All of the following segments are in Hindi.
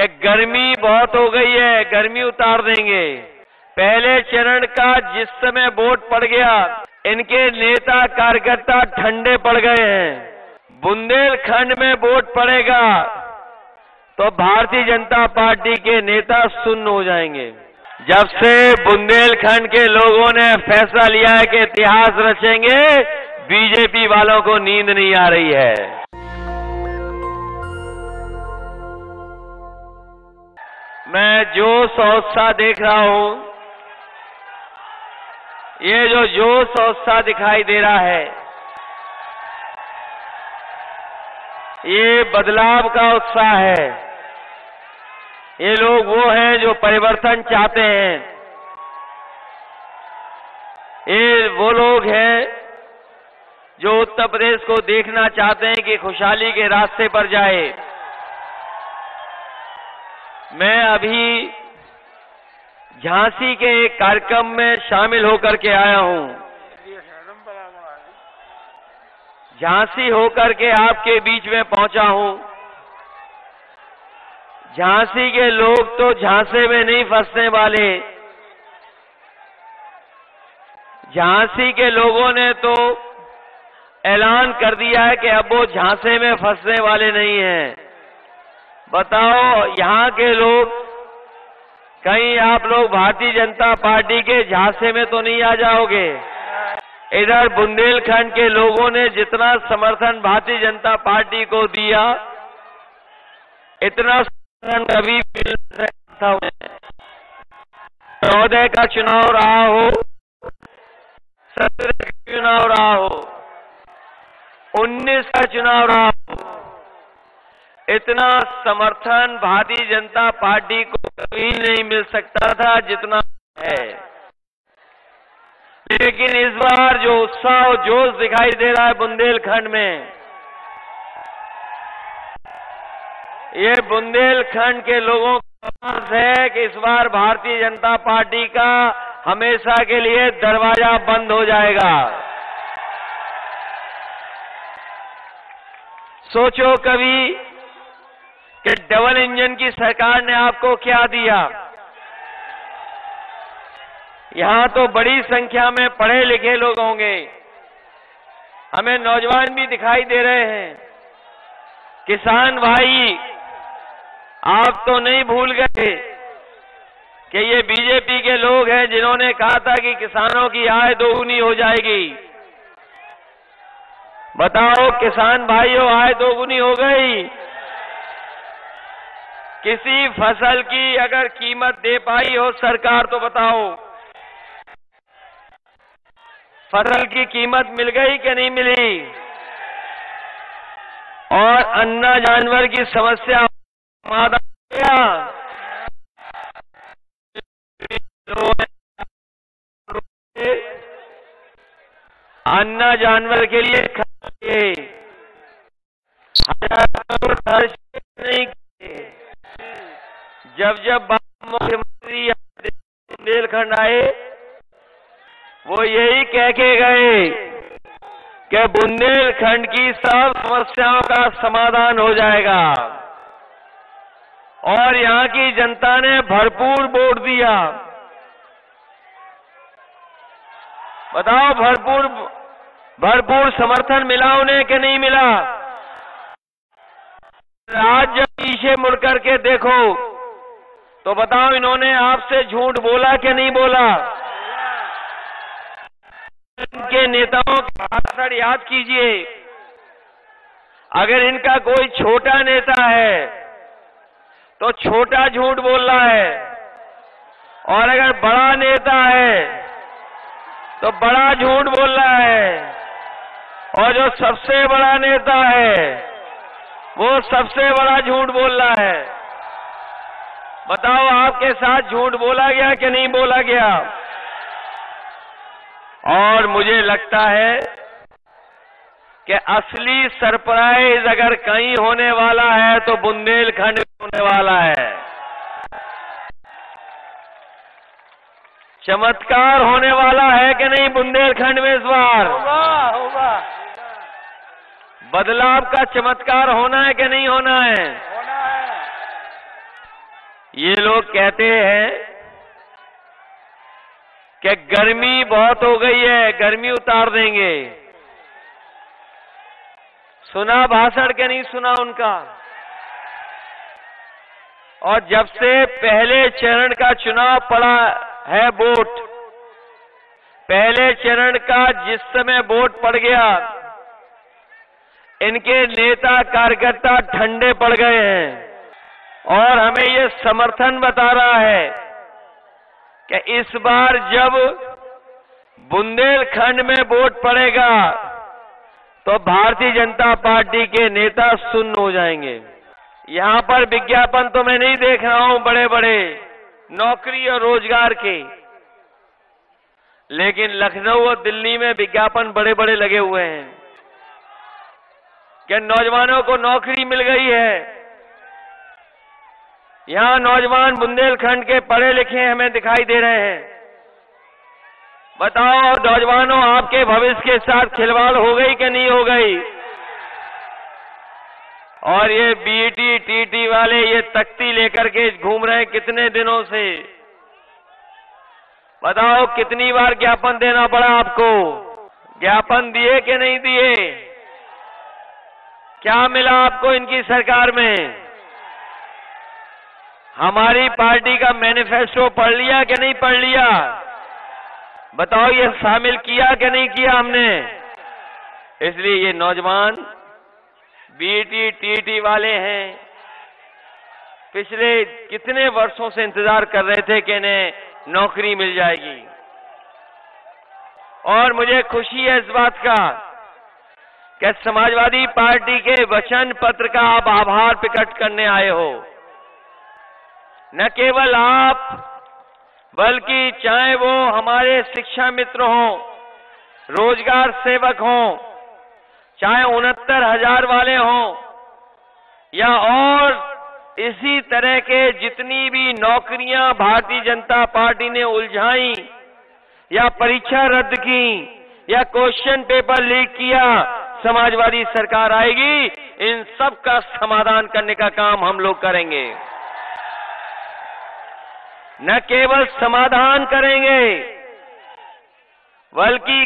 कि गर्मी बहुत हो गई है, गर्मी उतार देंगे। पहले चरण का जिस समय वोट पड़ गया, इनके नेता कार्यकर्ता ठंडे पड़ गए हैं। बुंदेलखंड में वोट पड़ेगा तो भारतीय जनता पार्टी के नेता सुन्न हो जाएंगे। जब से बुंदेलखंड के लोगों ने फैसला लिया है कि इतिहास रचेंगे, बीजेपी वालों को नींद नहीं आ रही है। मैं जोश और उत्साह देख रहा हूं। ये जो जोश और उत्साह दिखाई दे रहा है, ये बदलाव का उत्साह है। ये लोग वो हैं जो परिवर्तन चाहते हैं। ये वो लोग हैं जो उत्तर प्रदेश को देखना चाहते हैं कि खुशहाली के रास्ते पर जाए। मैं अभी झांसी के एक कार्यक्रम में शामिल होकर के आया हूं। झांसी होकर के आपके बीच में पहुंचा हूं। झांसी के लोग तो झांसे में नहीं फंसने वाले। झांसी के लोगों ने तो ऐलान कर दिया है कि अब वो झांसे में फंसने वाले नहीं हैं। बताओ, यहां के लोग, कहीं आप लोग भारतीय जनता पार्टी के झांसे में तो नहीं आ जाओगे? इधर बुंदेलखंड के लोगों ने जितना समर्थन भारतीय जनता पार्टी को दिया, इतना समर्थन कभी मिल सकता है। 14 का चुनाव रहा हो, 17 का चुनाव रहा हो, 19 का चुनाव रहा हो, इतना समर्थन भारतीय जनता पार्टी को कभी नहीं मिल सकता था जितना है। लेकिन इस बार जो उत्साह और जोश दिखाई दे रहा है बुंदेलखंड में, ये बुंदेलखंड के लोगों का विश्वास है कि इस बार भारतीय जनता पार्टी का हमेशा के लिए दरवाजा बंद हो जाएगा। सोचो कभी कि डबल इंजन की सरकार ने आपको क्या दिया। यहां तो बड़ी संख्या में पढ़े लिखे लोग होंगे, हमें नौजवान भी दिखाई दे रहे हैं। किसान भाई, आप तो नहीं भूल गए कि ये बीजेपी के लोग हैं जिन्होंने कहा था कि किसानों की आय दोगुनी हो जाएगी। बताओ किसान भाइयों, आय दोगुनी हो गई? किसी फसल की अगर कीमत दे पाई हो सरकार तो बताओ, फसल की कीमत मिल गई कि नहीं मिली? और अन्ना जानवर की समस्या समाधान किया? अन्ना जानवर के लिए खर्च नहीं किए। जब मुख्यमंत्री बुंदेलखंड आए, वो यही कह के गए कि बुंदेलखंड की सब समस्याओं का समाधान हो जाएगा। और यहां की जनता ने भरपूर वोट दिया। बताओ, भरपूर समर्थन मिला उन्हें कि नहीं मिला? आज जब पीछे मुड़ करके देखो तो बताओ, इन्होंने आपसे झूठ बोला कि नहीं बोला? इनके नेताओं का भाषण याद कीजिए। अगर इनका कोई छोटा नेता है तो छोटा झूठ बोल रहा है, और अगर बड़ा नेता है तो बड़ा झूठ बोल रहा है, और जो सबसे बड़ा नेता है वो सबसे बड़ा झूठ बोल रहा है। बताओ, आपके साथ झूठ बोला गया कि नहीं बोला गया? और मुझे लगता है कि असली सरप्राइज अगर कहीं होने वाला है तो बुंदेलखंड में होने वाला है। चमत्कार होने वाला है कि नहीं बुंदेलखंड में इस बार? होगा। बदलाव का चमत्कार होना है कि नहीं होना है? होना है। ये लोग कहते हैं कि गर्मी बहुत हो गई है, गर्मी उतार देंगे। सुना भाषण के नहीं सुना उनका? और जब से पहले चरण का चुनाव पड़ा है वोट, पहले चरण का जिस समय वोट पड़ गया, इनके नेता कार्यकर्ता ठंडे पड़ गए हैं और हमें ये समर्थन बता रहा है कि इस बार जब बुंदेलखंड में वोट पड़ेगा तो भारतीय जनता पार्टी के नेता सुन्न हो जाएंगे। यहां पर विज्ञापन तो मैं नहीं देख रहा हूं बड़े बड़े नौकरी और रोजगार के, लेकिन लखनऊ और दिल्ली में विज्ञापन बड़े बड़े लगे हुए हैं कि नौजवानों को नौकरी मिल गई है। यहां नौजवान बुंदेलखंड के पढ़े लिखे हमें दिखाई दे रहे हैं। बताओ नौजवानों, आपके भविष्य के साथ खिलवाड़ हो गई कि नहीं हो गई? और ये बीईटी टीटी वाले ये तख्ती लेकर के घूम रहे हैं कितने दिनों से। बताओ कितनी बार ज्ञापन देना पड़ा आपको? ज्ञापन दिए कि नहीं दिए? क्या मिला आपको इनकी सरकार में? हमारी पार्टी का मैनिफेस्टो पढ़ लिया कि नहीं पढ़ लिया? बताओ ये शामिल किया कि नहीं किया हमने? इसलिए ये नौजवान बीईटी टीटी वाले हैं, पिछले कितने वर्षों से इंतजार कर रहे थे कि इन्हें नौकरी मिल जाएगी। और मुझे खुशी है इस बात का कि समाजवादी पार्टी के वचन पत्र का आप आभार प्रकट करने आए हो। न केवल आप, बल्कि चाहे वो हमारे शिक्षा मित्र हों, रोजगार सेवक हों, चाहे 69,000 वाले हों, या और इसी तरह के जितनी भी नौकरियां भारतीय जनता पार्टी ने उलझाई या परीक्षा रद्द की या क्वेश्चन पेपर लीक किया, समाजवादी सरकार आएगी, इन सब का समाधान करने का काम हम लोग करेंगे। न केवल समाधान करेंगे, बल्कि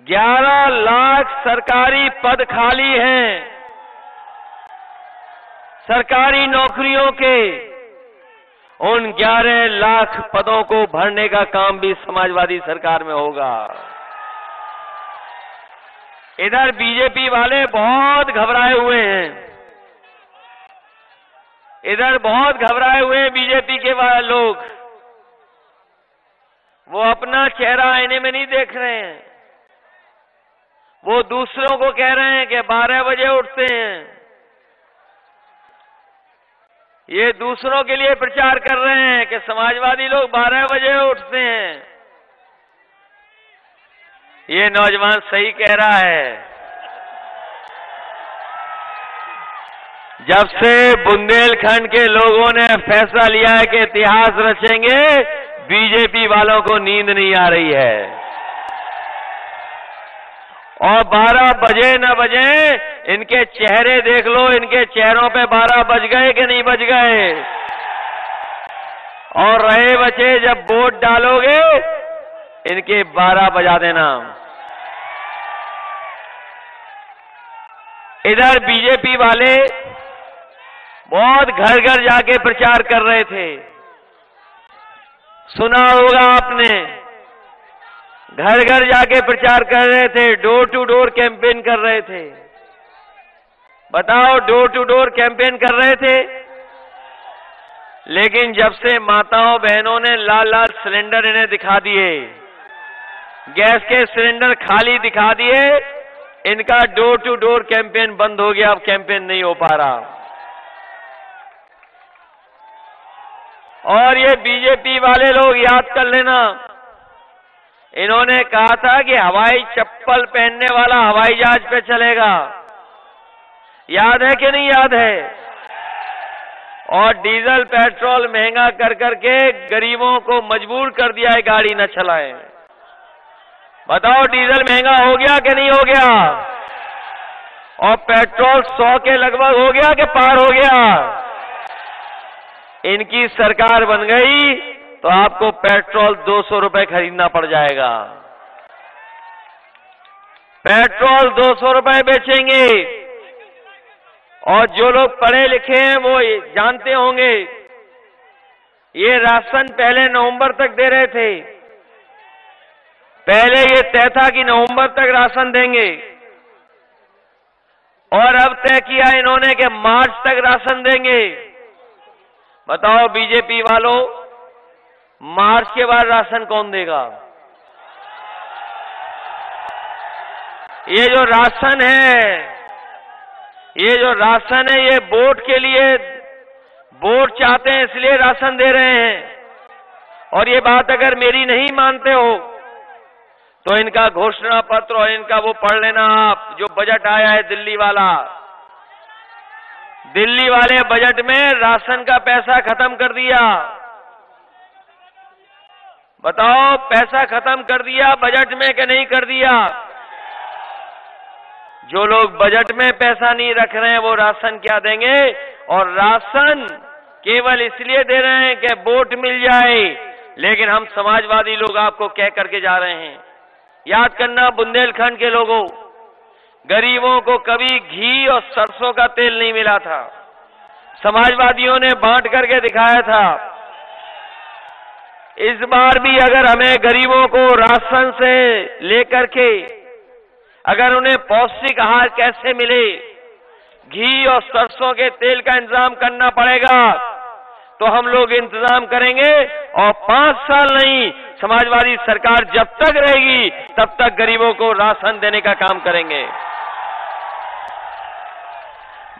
11 लाख सरकारी पद खाली हैं सरकारी नौकरियों के। उन 11 लाख पदों को भरने का काम भी समाजवादी सरकार में होगा। इधर बीजेपी वाले बहुत घबराए हुए हैं, इधर बहुत घबराए हुए हैं बीजेपी के वाले लोग। वो अपना चेहरा आईने में नहीं देख रहे हैं, वो दूसरों को कह रहे हैं कि 12 बजे उठते हैं। ये दूसरों के लिए प्रचार कर रहे हैं कि समाजवादी लोग 12 बजे उठते हैं। ये नौजवान सही कह रहा है। जब से बुंदेलखंड के लोगों ने फैसला लिया है कि इतिहास रचेंगे, बीजेपी वालों को नींद नहीं आ रही है। और 12 बजे न बजे, इनके चेहरे देख लो, इनके चेहरों पे 12 बज गए कि नहीं बज गए। और रहे बचे जब वोट डालोगे, इनके 12 बजा देना। इधर बीजेपी वाले बहुत घर घर जाके प्रचार कर रहे थे, सुना होगा आपने। घर घर जाके प्रचार कर रहे थे, डोर टू डोर कैंपेन कर रहे थे। बताओ, डोर टू डोर कैंपेन कर रहे थे, लेकिन जब से माताओं बहनों ने लाल लाल सिलेंडर इन्हें दिखा दिए, गैस के सिलेंडर खाली दिखा दिए, इनका डोर टू डोर कैंपेन बंद हो गया। अब कैंपेन नहीं हो पा रहा। और ये बीजेपी वाले लोग याद कर लेना, इन्होंने कहा था कि हवाई चप्पल पहनने वाला हवाई जहाज पे चलेगा। याद है कि नहीं याद है? और डीजल पेट्रोल महंगा कर करके गरीबों को मजबूर कर दिया है गाड़ी न चलाएं। बताओ, डीजल महंगा हो गया कि नहीं हो गया? और पेट्रोल 100 के लगभग हो गया कि पार हो गया? इनकी सरकार बन गई तो आपको पेट्रोल 200 रुपए खरीदना पड़ जाएगा। पेट्रोल 200 रुपए बेचेंगे। और जो लोग पढ़े लिखे हैं वो जानते होंगे, ये राशन पहले नवंबर तक दे रहे थे। पहले ये तय था कि नवंबर तक राशन देंगे, और अब तय किया इन्होंने कि मार्च तक राशन देंगे। बताओ बीजेपी वालों, मार्च के बाद राशन कौन देगा? ये जो राशन है, ये वोट के लिए, वोट चाहते हैं इसलिए राशन दे रहे हैं। और ये बात अगर मेरी नहीं मानते हो तो इनका घोषणा पत्र और इनका वो पढ़ लेना आप, जो बजट आया है दिल्ली वाला। दिल्ली वाले बजट में राशन का पैसा खत्म कर दिया। बताओ, पैसा खत्म कर दिया बजट में कि नहीं कर दिया? जो लोग बजट में पैसा नहीं रख रहे हैं वो राशन क्या देंगे? और राशन केवल इसलिए दे रहे हैं कि वोट मिल जाए। लेकिन हम समाजवादी लोग आपको कह करके जा रहे हैं, याद करना बुंदेलखंड के लोगों, गरीबों को कभी घी और सरसों का तेल नहीं मिला था। समाजवादियों ने बांट करके दिखाया था। इस बार भी अगर हमें गरीबों को राशन से लेकर के अगर उन्हें पौष्टिक आहार कैसे मिले, घी और सरसों के तेल का इंतजाम करना पड़ेगा, तो हम लोग इंतजाम करेंगे। और 5 साल नहीं, समाजवादी सरकार जब तक रहेगी तब तक गरीबों को राशन देने का काम करेंगे।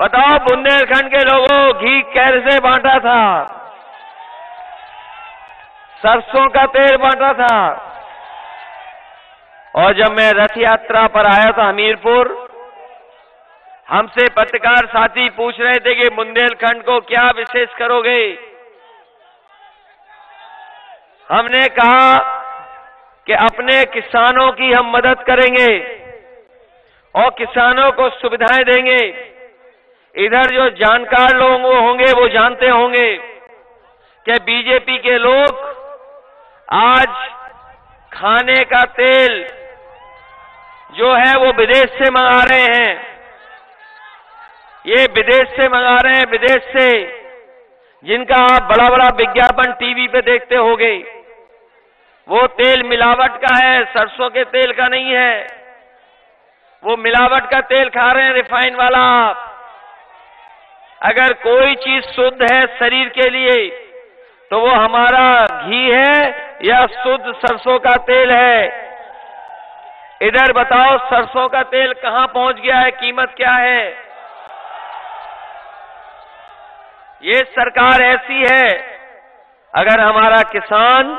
बताओ बुंदेलखंड के लोगों, घी कैसे बांटा था? सरसों का तेल बांटा था। और जब मैं रथ यात्रा पर आया था हमीरपुर, हमसे पत्रकार साथी पूछ रहे थे कि बुंदेलखंड को क्या विशेष करोगे? हमने कहा कि अपने किसानों की हम मदद करेंगे और किसानों को सुविधाएं देंगे। इधर जो जानकार लोग होंगे वो जानते होंगे कि बीजेपी के लोग आज खाने का तेल जो है वो विदेश से मंगा रहे हैं। ये विदेश से मंगा रहे हैं, विदेश से, जिनका आप बड़ा बड़ा विज्ञापन टीवी पे देखते होंगे। वो तेल मिलावट का है, सरसों के तेल का नहीं है। वो मिलावट का तेल खा रहे हैं, रिफाइन वाला। अगर कोई चीज शुद्ध है शरीर के लिए तो वो हमारा घी है या शुद्ध सरसों का तेल है। इधर बताओ सरसों का तेल कहां पहुंच गया है, कीमत क्या है? ये सरकार ऐसी है, अगर हमारा किसान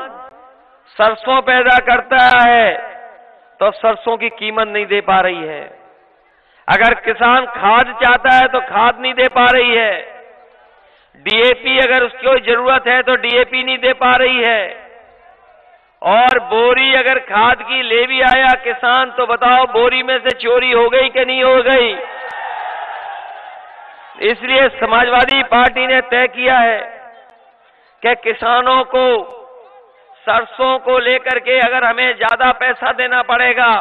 सरसों पैदा करता है तो सरसों की कीमत नहीं दे पा रही है। अगर किसान खाद चाहता है तो खाद नहीं दे पा रही है। डीएपी अगर उसकी जरूरत है तो डीएपी नहीं दे पा रही है। और बोरी अगर खाद की ले भी आया किसान तो बताओ बोरी में से चोरी हो गई कि नहीं हो गई? इसलिए समाजवादी पार्टी ने तय किया है कि किसानों को सरसों को लेकर के अगर हमें ज्यादा पैसा देना पड़ेगा,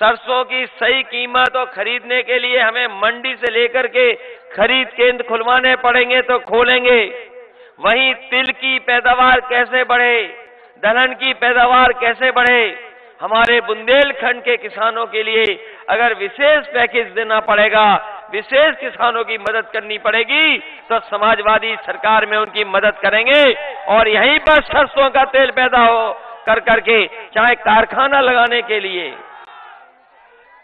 सरसों की सही कीमत और खरीदने के लिए हमें मंडी से लेकर के खरीद केंद्र खुलवाने पड़ेंगे तो खोलेंगे। वहीं तिल की पैदावार कैसे बढ़े, दलहन की पैदावार कैसे बढ़े, हमारे बुंदेलखंड के किसानों के लिए अगर विशेष पैकेज देना पड़ेगा, विशेष किसानों की मदद करनी पड़ेगी, तो समाजवादी सरकार में उनकी मदद करेंगे। और यहीं पर सरसों का तेल पैदा हो कर करके, चाहे कारखाना लगाने के लिए,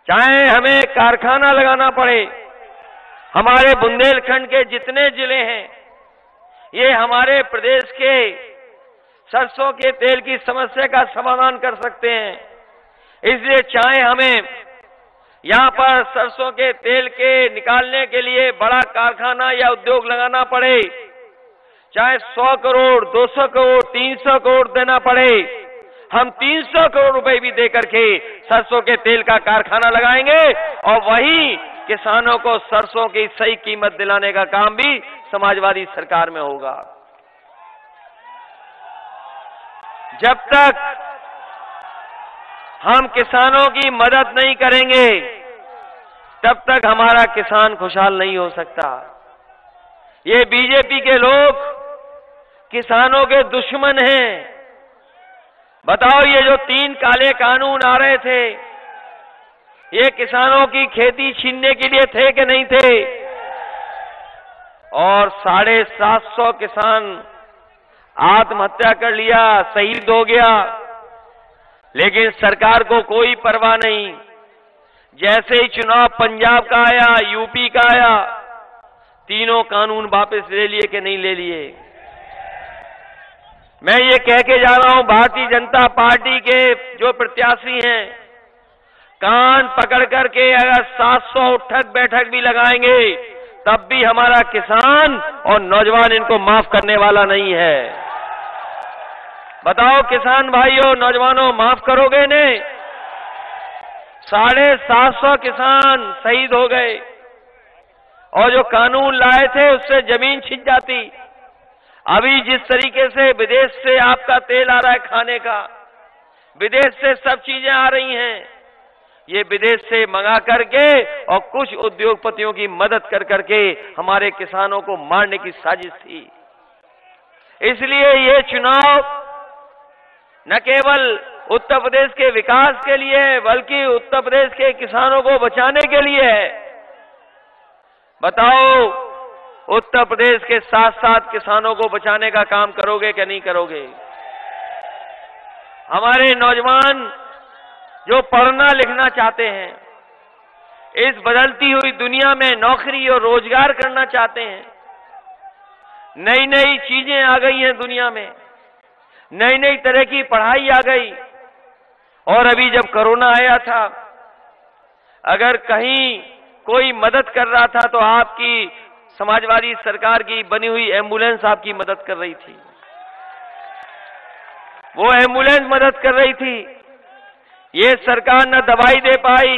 चाहे हमें कारखाना लगाना पड़े, हमारे बुंदेलखंड के जितने जिले हैं ये हमारे प्रदेश के सरसों के तेल की समस्या का समाधान कर सकते हैं। इसलिए चाहे हमें यहां पर सरसों के तेल के निकालने के लिए बड़ा कारखाना या उद्योग लगाना पड़े, चाहे 100 करोड़, 200 करोड़, 300 करोड़ देना पड़े, हम 300 करोड़ रुपए भी देकर के सरसों के तेल का कारखाना लगाएंगे और वहीं किसानों को सरसों की सही कीमत दिलाने का काम भी समाजवादी सरकार में होगा। जब तक हम किसानों की मदद नहीं करेंगे तब तक हमारा किसान खुशहाल नहीं हो सकता। ये बीजेपी के लोग किसानों के दुश्मन हैं। बताओ, ये जो 3 काले कानून आ रहे थे, ये किसानों की खेती छीनने के लिए थे कि नहीं थे? और 750 किसान आत्महत्या कर लिया, शहीद हो गया, लेकिन सरकार को कोई परवाह नहीं। जैसे ही चुनाव पंजाब का आया, यूपी का आया, तीनों कानून वापस ले लिए कि नहीं ले लिए? मैं ये कह के जा रहा हूं, भारतीय जनता पार्टी के जो प्रत्याशी हैं, कान पकड़ करके अगर 700 उठक बैठक भी लगाएंगे तब भी हमारा किसान और नौजवान इनको माफ करने वाला नहीं है। बताओ किसान भाइयों, नौजवानों, माफ करोगे इन्हें? 750 किसान शहीद हो गए और जो कानून लाए थे उससे जमीन छिन जाती। अभी जिस तरीके से विदेश से आपका तेल आ रहा है खाने का, विदेश से सब चीजें आ रही हैं, ये विदेश से मंगा करके और कुछ उद्योगपतियों की मदद कर करके हमारे किसानों को मारने की साजिश थी। इसलिए ये चुनाव न केवल उत्तर प्रदेश के विकास के लिए है, बल्कि उत्तर प्रदेश के किसानों को बचाने के लिए है। बताओ, उत्तर प्रदेश के साथ साथ किसानों को बचाने का काम करोगे कि नहीं करोगे? हमारे नौजवान जो पढ़ना लिखना चाहते हैं, इस बदलती हुई दुनिया में नौकरी और रोजगार करना चाहते हैं, नई नई चीजें आ गई हैं दुनिया में, नई नई तरह की पढ़ाई आ गई। और अभी जब कोरोना आया था, अगर कहीं कोई मदद कर रहा था तो आपकी समाजवादी सरकार की बनी हुई एम्बुलेंस आपकी मदद कर रही थी। वो एम्बुलेंस मदद कर रही थी। ये सरकार न दवाई दे पाई,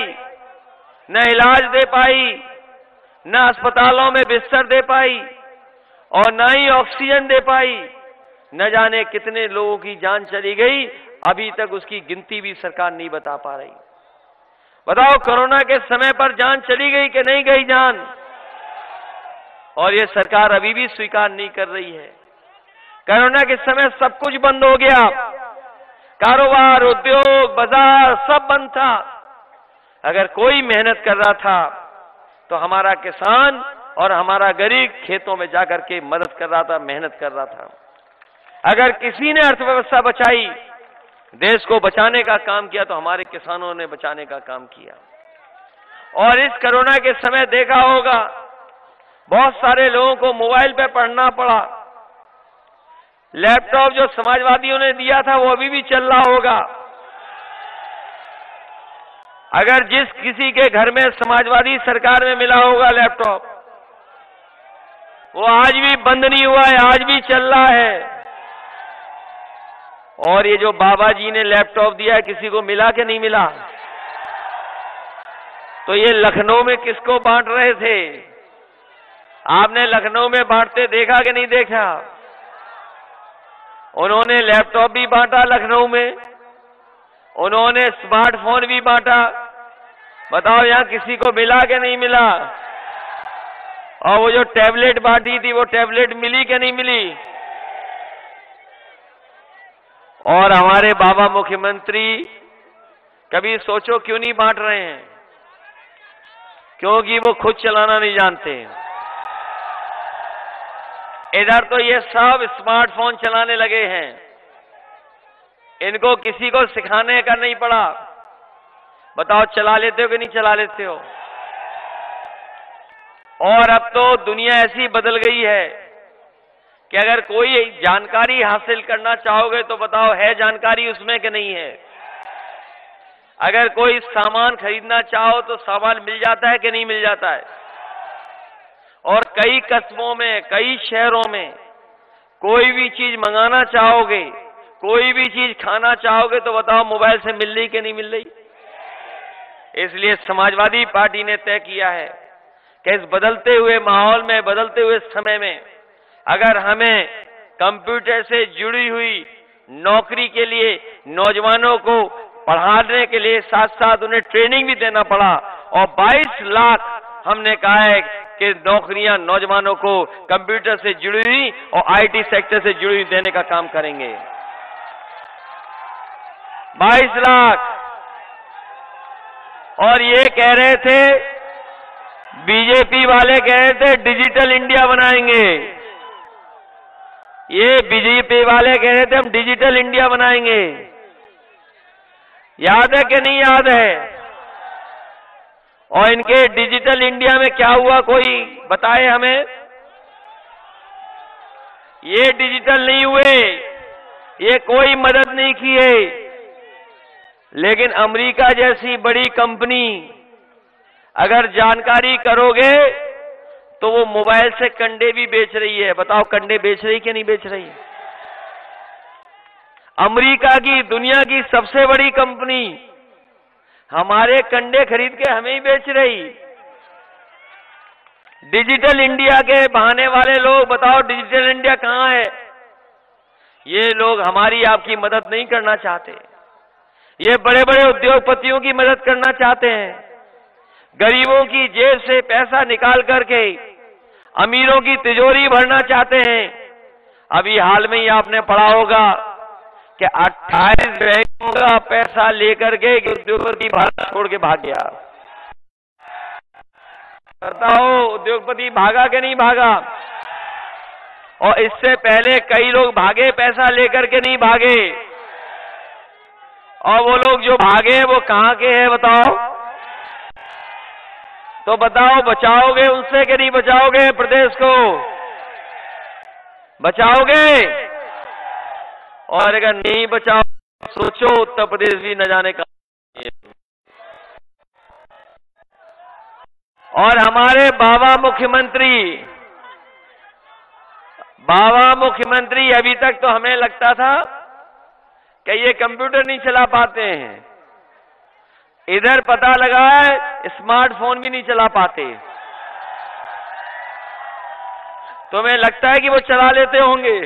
न इलाज दे पाई, न अस्पतालों में बिस्तर दे पाई और न ही ऑक्सीजन दे पाई। न जाने कितने लोगों की जान चली गई, अभी तक उसकी गिनती भी सरकार नहीं बता पा रही। बताओ, कोरोना के समय पर जान चली गई कि नहीं गई जान? और ये सरकार अभी भी स्वीकार नहीं कर रही है। कोरोना के समय सब कुछ बंद हो गया, कारोबार, उद्योग, बाजार सब बंद था। अगर कोई मेहनत कर रहा था तो हमारा किसान और हमारा गरीब खेतों में जाकर के मदद कर रहा था, मेहनत कर रहा था। अगर किसी ने अर्थव्यवस्था बचाई, देश को बचाने का काम किया, तो हमारे किसानों ने बचाने का काम किया। और इस कोरोना के समय देखा होगा, बहुत सारे लोगों को मोबाइल पे पढ़ना पड़ा। लैपटॉप जो समाजवादियों ने दिया था वो अभी भी चल रहा होगा। अगर जिस किसी के घर में समाजवादी सरकार में मिला होगा लैपटॉप, वो आज भी बंद नहीं हुआ है, आज भी चल रहा है। और ये जो बाबा जी ने लैपटॉप दिया है, किसी को मिला कि नहीं मिला? तो ये लखनऊ में किसको बांट रहे थे? आपने लखनऊ में बांटते देखा कि नहीं देखा? उन्होंने लैपटॉप भी बांटा लखनऊ में, उन्होंने स्मार्टफोन भी बांटा। बताओ, यहां किसी को मिला कि नहीं मिला? और वो जो टैबलेट बांटी थी, वो टैबलेट मिली कि नहीं मिली? और हमारे बाबा मुख्यमंत्री कभी सोचो क्यों नहीं बांट रहे हैं? क्योंकि वो खुद चलाना नहीं जानते। इधर तो ये सब स्मार्टफोन चलाने लगे हैं, इनको किसी को सिखाने का नहीं पड़ा। बताओ, चला लेते हो कि नहीं चला लेते हो? और अब तो दुनिया ऐसी बदल गई है कि अगर कोई जानकारी हासिल करना चाहोगे तो बताओ, है जानकारी उसमें कि नहीं है? अगर कोई सामान खरीदना चाहो तो सामान मिल जाता है कि नहीं मिल जाता है? और कई कस्बों में, कई शहरों में कोई भी चीज मंगाना चाहोगे, कोई भी चीज खाना चाहोगे तो बताओ, मोबाइल से मिल रही कि नहीं मिल रही? इसलिए समाजवादी पार्टी ने तय किया है कि इस बदलते हुए माहौल में, बदलते हुए समय में अगर हमें कंप्यूटर से जुड़ी हुई नौकरी के लिए नौजवानों को पढ़ाने के लिए साथ साथ उन्हें ट्रेनिंग भी देना पड़ा और 22 लाख हमने कहा है कि नौकरियां नौजवानों को कंप्यूटर से जुड़ी हुई और आईटी सेक्टर से जुड़ी हुई देने का काम करेंगे। 22 लाख। और ये कह रहे थे, बीजेपी वाले कह रहे थे डिजिटल इंडिया बनाएंगे। ये बीजेपी वाले कह रहे थे हम डिजिटल इंडिया बनाएंगे। याद है कि नहीं याद है? और इनके डिजिटल इंडिया में क्या हुआ, कोई बताए हमें? ये डिजिटल नहीं हुए, ये कोई मदद नहीं की है। लेकिन अमेरिका जैसी बड़ी कंपनी अगर जानकारी करोगे तो वो मोबाइल से कंडे भी बेच रही है। बताओ कंडे बेच रही कि नहीं बेच रही है? अमेरिका की दुनिया की सबसे बड़ी कंपनी हमारे कंडे खरीद के हमें ही बेच रही। डिजिटल इंडिया के बहाने वाले लोग, बताओ डिजिटल इंडिया कहां है? ये लोग हमारी आपकी मदद नहीं करना चाहते। ये बड़े बड़े उद्योगपतियों की मदद करना चाहते हैं, गरीबों की जेब से पैसा निकाल करके अमीरों की तिजोरी भरना चाहते हैं। अभी हाल में ही आपने पढ़ा होगा कि 28 बैंकों का पैसा लेकर के उद्योगपति भारत छोड़ के भाग गया। बताओ उद्योगपति भागा कि नहीं भागा? और इससे पहले कई लोग भागे, पैसा लेकर के नहीं भागे। और वो लोग जो भागे वो कहां के हैं बताओ? तो बताओ बचाओगे उनसे कि नहीं बचाओगे? प्रदेश को बचाओगे? और अगर नहीं बचाओ सोचो उत्तर प्रदेश भी न जाने का। और हमारे बाबा मुख्यमंत्री अभी तक तो हमें लगता था कि ये कंप्यूटर नहीं चला पाते हैं। इधर पता लगा है स्मार्टफोन भी नहीं चला पाते। तुम्हें लगता है कि वो चला लेते होंगे?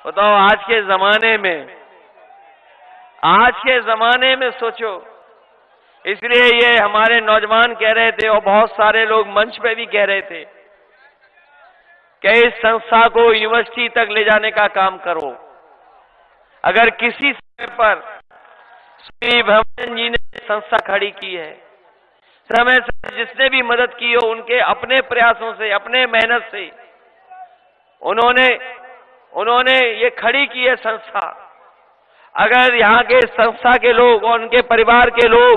बताओ आज के जमाने में सोचो। इसलिए ये हमारे नौजवान कह रहे थे और बहुत सारे लोग मंच पे भी कह रहे थे कि इस संस्था को यूनिवर्सिटी तक ले जाने का काम करो। अगर किसी समय पर श्री भवन जी ने संस्था खड़ी की है, समय से जिसने भी मदद की हो उनके अपने प्रयासों से, अपने मेहनत से उन्होंने ये खड़ी की है संस्था। अगर यहाँ के संस्था के लोग और उनके परिवार के लोग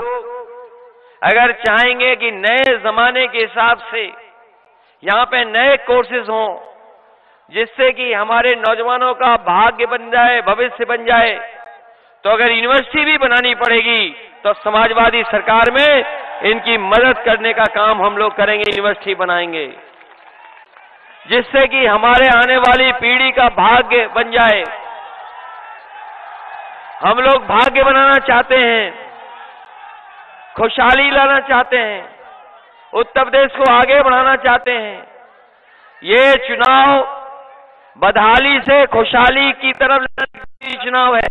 अगर चाहेंगे कि नए जमाने के हिसाब से यहाँ पे नए कोर्सेज हों जिससे कि हमारे नौजवानों का भाग्य बन जाए, भविष्य बन जाए, तो अगर यूनिवर्सिटी भी बनानी पड़ेगी तो समाजवादी सरकार में इनकी मदद करने का काम हम लोग करेंगे, यूनिवर्सिटी बनाएंगे जिससे कि हमारे आने वाली पीढ़ी का भाग्य बन जाए। हम लोग भाग्य बनाना चाहते हैं, खुशहाली लाना चाहते हैं, उत्तर प्रदेश को आगे बढ़ाना चाहते हैं। ये चुनाव बदहाली से खुशहाली की तरफ लड़ने का चुनाव है।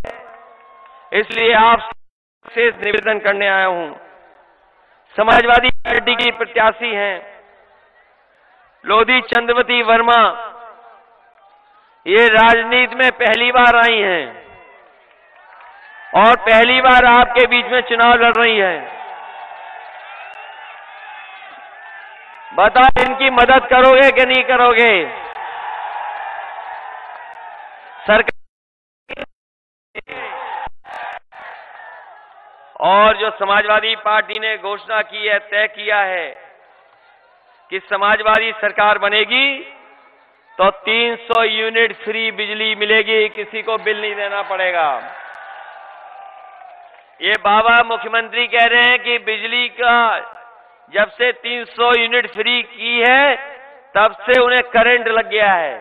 इसलिए आपसे निवेदन करने आया हूं। समाजवादी पार्टी की प्रत्याशी हैं लोधी चंद्रवती वर्मा। ये राजनीति में पहली बार आई हैं और पहली बार आपके बीच में चुनाव लड़ रही हैं। बताओ इनकी मदद करोगे कि नहीं करोगे? सरकार और जो समाजवादी पार्टी ने घोषणा की है, तय किया है कि समाजवादी सरकार बनेगी तो 300 यूनिट फ्री बिजली मिलेगी, किसी को बिल नहीं देना पड़ेगा। ये बाबा मुख्यमंत्री कह रहे हैं कि बिजली का जब से 300 यूनिट फ्री की है तब से उन्हें करंट लग गया है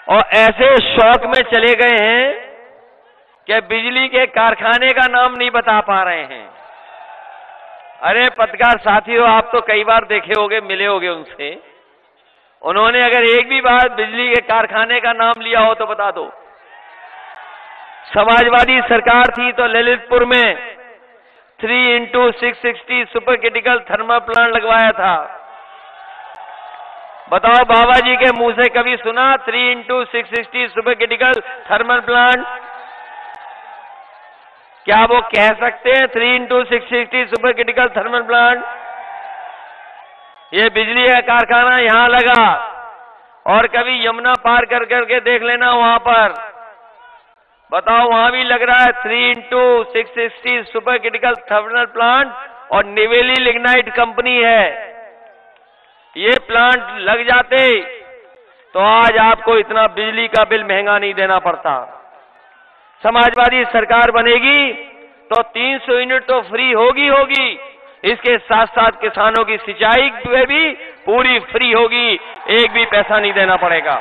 और ऐसे शौक में चले गए हैं कि बिजली के कारखाने का नाम नहीं बता पा रहे हैं। अरे पत्रकार साथियों, आप तो कई बार देखे होंगे, मिले होंगे उनसे। उन्होंने अगर एक भी बार बिजली के कारखाने का नाम लिया हो तो बता दो। समाजवादी सरकार थी तो ललितपुर में 3x660 super critical thermal plant लगवाया था। बताओ, बाबा जी के मुंह से कभी सुना 3x660 super critical thermal plant? क्या वो कह सकते हैं 3x660 super critical thermal plant? ये बिजली का कारखाना यहां लगा, और कभी यमुना पार कर करके देख लेना वहां पर, बताओ वहां भी लग रहा है 3x660 super critical thermal plant, और निवेली लिग्नाइट कंपनी है। ये प्लांट लग जाते तो आज आपको इतना बिजली का बिल महंगा नहीं देना पड़ता। समाजवादी सरकार बनेगी तो 300 यूनिट तो फ्री होगी, इसके साथ साथ किसानों की सिंचाई पे भी पूरी फ्री होगी, एक भी पैसा नहीं देना पड़ेगा।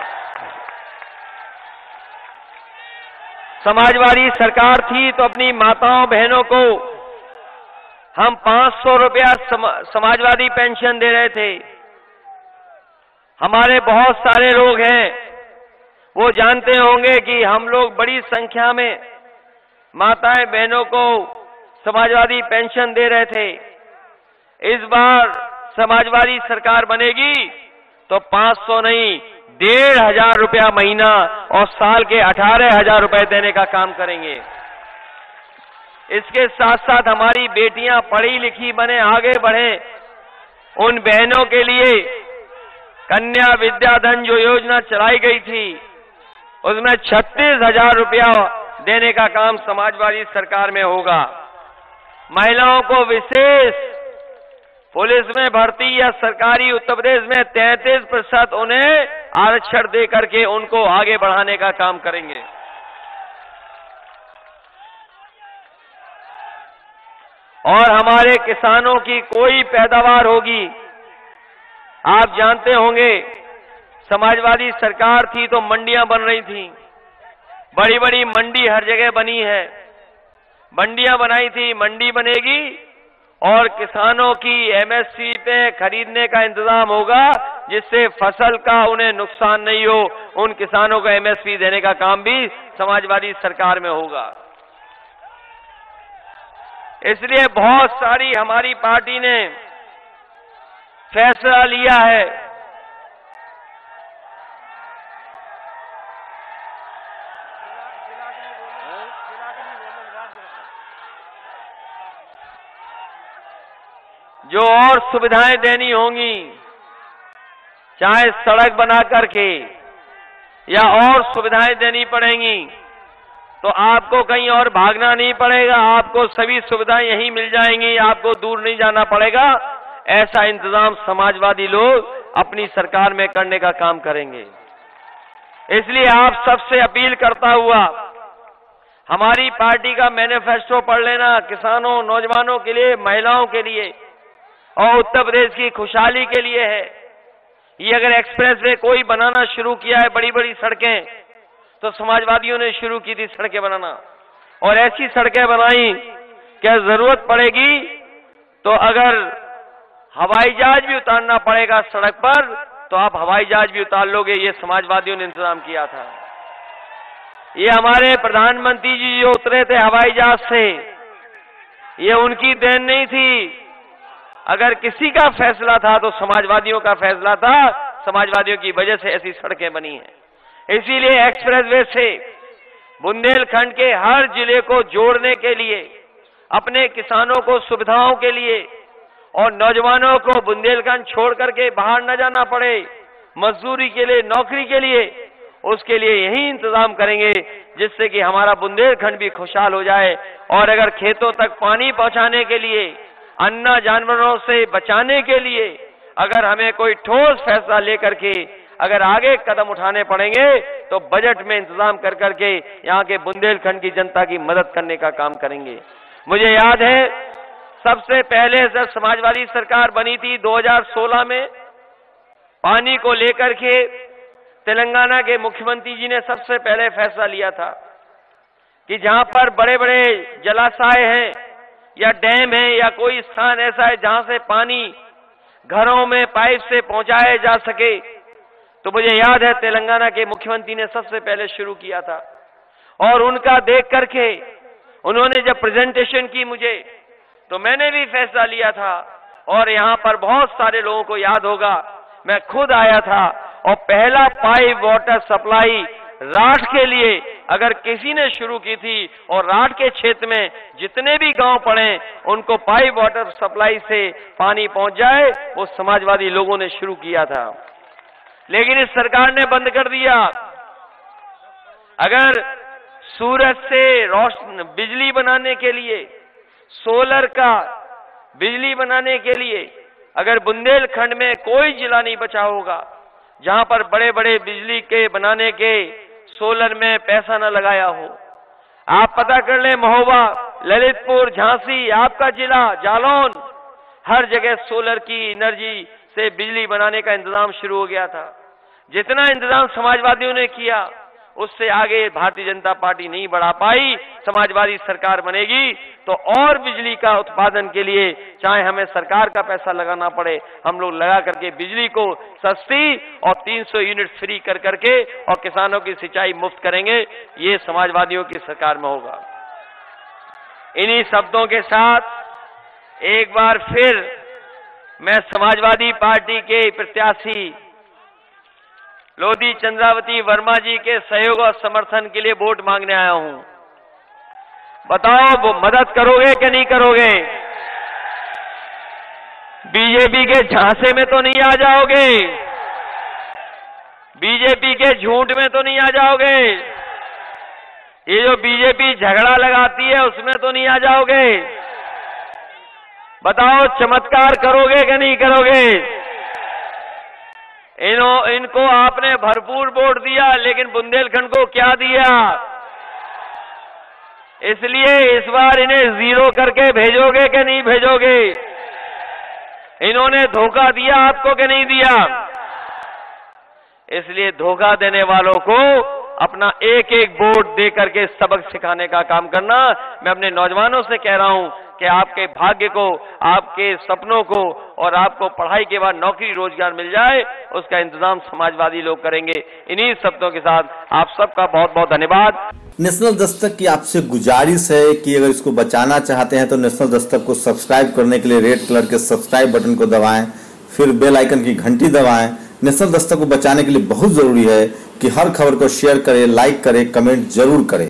समाजवादी सरकार थी तो अपनी माताओं बहनों को हम 500 रुपया समाजवादी पेंशन दे रहे थे। हमारे बहुत सारे लोग हैं, वो जानते होंगे कि हम लोग बड़ी संख्या में माताएं बहनों को समाजवादी पेंशन दे रहे थे। इस बार समाजवादी सरकार बनेगी तो 500 नहीं, 1,500 रुपया महीना और साल के 18,000 रुपए देने का काम करेंगे। इसके साथ साथ हमारी बेटियां पढ़ी लिखी बने, आगे बढ़े, उन बहनों के लिए कन्या विद्याधन जो योजना चलाई गई थी, उसमें 36,000 रुपया देने का काम समाजवादी सरकार में होगा। महिलाओं को विशेष पुलिस में भर्ती या सरकारी उत्तर प्रदेश में 33% उन्हें आरक्षण दे करके उनको आगे बढ़ाने का काम करेंगे। और हमारे किसानों की कोई पैदावार होगी। आप जानते होंगे, समाजवादी सरकार थी तो मंडियां बन रही थी, बड़ी बड़ी मंडी हर जगह बनी है, मंडियां बनाई थी, मंडी बनेगी और किसानों की एमएसपी पे खरीदने का इंतजाम होगा, जिससे फसल का उन्हें नुकसान नहीं हो। उन किसानों को एमएसपी देने का काम भी समाजवादी सरकार में होगा। इसलिए बहुत सारी हमारी पार्टी ने फैसला लिया है। जो और सुविधाएं देनी होंगी, चाहे सड़क बना करके या और सुविधाएं देनी पड़ेंगी, तो आपको कहीं और भागना नहीं पड़ेगा, आपको सभी सुविधाएं यहीं मिल जाएंगी, आपको दूर नहीं जाना पड़ेगा। ऐसा इंतजाम समाजवादी लोग अपनी सरकार में करने का काम करेंगे। इसलिए आप सबसे अपील करता हुआ, हमारी पार्टी का मैनिफेस्टो पढ़ लेना, किसानों, नौजवानों के लिए, महिलाओं के लिए और उत्तर प्रदेश की खुशहाली के लिए है। ये अगर एक्सप्रेस वे कोई बनाना शुरू किया है, बड़ी बड़ी सड़कें, तो समाजवादियों ने शुरू की थी सड़कें बनाना, और ऐसी सड़कें बनाई क्या जरूरत पड़ेगी तो अगर हवाई जहाज भी उतारना पड़ेगा सड़क पर तो आप हवाई जहाज भी उतार लोगे। ये समाजवादियों ने इंतजाम किया था। ये हमारे प्रधानमंत्री जी जो उतरे थे हवाई जहाज से, ये उनकी देन नहीं थी। अगर किसी का फैसला था तो समाजवादियों का फैसला था, समाजवादियों की वजह से ऐसी सड़कें बनी हैं। इसीलिए एक्सप्रेसवे से बुंदेलखंड के हर जिले को जोड़ने के लिए, अपने किसानों को सुविधाओं के लिए और नौजवानों को बुंदेलखंड छोड़ करके बाहर न जाना पड़े, मजदूरी के लिए, नौकरी के लिए, उसके लिए यही इंतजाम करेंगे जिससे कि हमारा बुंदेलखंड भी खुशहाल हो जाए। और अगर खेतों तक पानी पहुंचाने के लिए, अन्ना जानवरों से बचाने के लिए अगर हमें कोई ठोस फैसला लेकर के अगर आगे कदम उठाने पड़ेंगे तो बजट में इंतजाम कर करके यहाँ के बुंदेलखंड की जनता की मदद करने का काम करेंगे। मुझे याद है सबसे पहले जब समाजवादी सरकार बनी थी 2016 में, पानी को लेकर के तेलंगाना के मुख्यमंत्री जी ने सबसे पहले फैसला लिया था कि जहां पर बड़े बड़े जलाशय हैं या डैम है या कोई स्थान ऐसा है जहां से पानी घरों में पाइप से पहुंचाया जा सके, तो मुझे याद है तेलंगाना के मुख्यमंत्री ने सबसे पहले शुरू किया था। और उनका देख करके उन्होंने जब प्रेजेंटेशन की मुझे, तो मैंने भी फैसला लिया था। और यहां पर बहुत सारे लोगों को याद होगा, मैं खुद आया था और पहला पाइप वाटर सप्लाई राठ के लिए अगर किसी ने शुरू की थी, और राठ के क्षेत्र में जितने भी गांव पड़े उनको पाइप वाटर सप्लाई से पानी पहुंच जाए, वो समाजवादी लोगों ने शुरू किया था। लेकिन इस सरकार ने बंद कर दिया। अगर सूरज से रोशनी बिजली बनाने के लिए, सोलर का बिजली बनाने के लिए अगर बुंदेलखंड में कोई जिला नहीं बचा होगा जहां पर बड़े बड़े बिजली के बनाने के सोलर में पैसा न लगाया हो। आप पता कर ले, महोबा, ललितपुर, झांसी, आपका जिला जालौन, हर जगह सोलर की एनर्जी से बिजली बनाने का इंतजाम शुरू हो गया था। जितना इंतजाम समाजवादियों ने किया उससे आगे भारतीय जनता पार्टी नहीं बढ़ा पाई। समाजवादी सरकार बनेगी तो और बिजली का उत्पादन के लिए चाहे हमें सरकार का पैसा लगाना पड़े, हम लोग लगा करके बिजली को सस्ती और 300 यूनिट फ्री कर करके और किसानों की सिंचाई मुफ्त करेंगे। ये समाजवादियों की सरकार में होगा। इन्हीं शब्दों के साथ एक बार फिर मैं समाजवादी पार्टी के प्रत्याशी लोधी चंद्रावती वर्मा जी के सहयोग और समर्थन के लिए वोट मांगने आया हूं। बताओ, वो मदद करोगे कि नहीं करोगे? बीजेपी के झांसे में तो नहीं आ जाओगे? बीजेपी के झूठ में तो नहीं आ जाओगे? ये जो बीजेपी झगड़ा लगाती है उसमें तो नहीं आ जाओगे? बताओ, चमत्कार करोगे कि नहीं करोगे? इनको आपने भरपूर वोट दिया, लेकिन बुंदेलखंड को क्या दिया? इसलिए इस बार इन्हें जीरो करके भेजोगे कि नहीं भेजोगे? इन्होंने धोखा दिया आपको कि नहीं दिया? इसलिए धोखा देने वालों को अपना एक एक वोट दे करके सबक सिखाने का काम करना। मैं अपने नौजवानों से कह रहा हूं कि आपके भाग्य को, आपके सपनों को और आपको पढ़ाई के बाद नौकरी रोजगार मिल जाए, उसका इंतजाम समाजवादी लोग करेंगे। इन्हीं शब्दों के साथ आप सबका बहुत बहुत धन्यवाद। नेशनल दस्तक की आपसे गुजारिश है कि अगर इसको बचाना चाहते हैं तो नेशनल दस्तक को सब्सक्राइब करने के लिए रेड कलर के सब्सक्राइब बटन को दबाएं, फिर बेल आइकन की घंटी दबाएं। नेशनल दस्तक को बचाने के लिए बहुत जरूरी है कि हर खबर को शेयर करें, लाइक करें, कमेंट जरूर करें।